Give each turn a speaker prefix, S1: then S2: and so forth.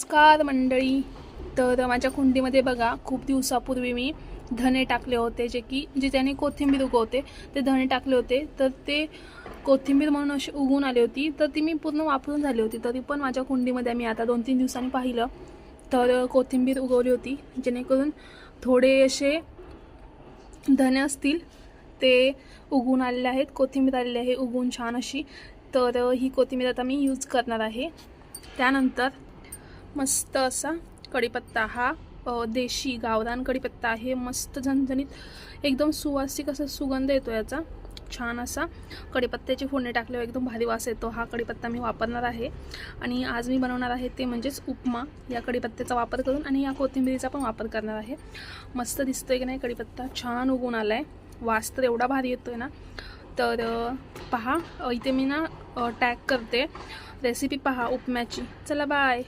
S1: नमस्कार मंडळी. तर माझ्या कुंडीमध्ये बघा, खूप दिवसापूर्वी मी धने टाकले होते, जे त्याने कोथिंबीर उगवते ते धने टाकले होते. तर ते कोथिंबीर म्हणून अशी उगवून आली होती. तर ती मी पूर्ण वापरून झाली होती. तरी पण माझ्या कुंडीमध्ये मी आता 2-3 दिवसांनी पाहिलं तर कोथिंबीर उगवली होती, जेणेकरून थोडे असे धने असतील ते उगवून आलेले आहेत. कोथिंबीर आलेली आहे उगवून छान अशी. तर ही कोथिंबीर आता मी यूज करणार आहे. त्यानंतर मस्त असा कढीपत्ता, हा देशी गावरान कढीपत्ता आहे. मस्त झणझणीत एकदम सुवासिक असा सुगंध येतो याचा. छान असा कढीपत्त्याची फोडणी टाकल्यावर एकदम भारी वास येतो. हा कढीपत्ता मी वापरणार आहे आणि आज मी बनवणार आहे ते म्हणजेच उपमा. या कढीपत्त्याचा वापर करून आणि या कोथिंबीरीचा पण वापर करणार आहे. मस्त दिसतोय की नाही कढीपत्ता, छान उगवून आला आहे. वास तर एवढा भारी येतोय ना. तर पहा, इथे मी ना टॅग करते रेसिपी, पहा उपम्याची. चला बाय.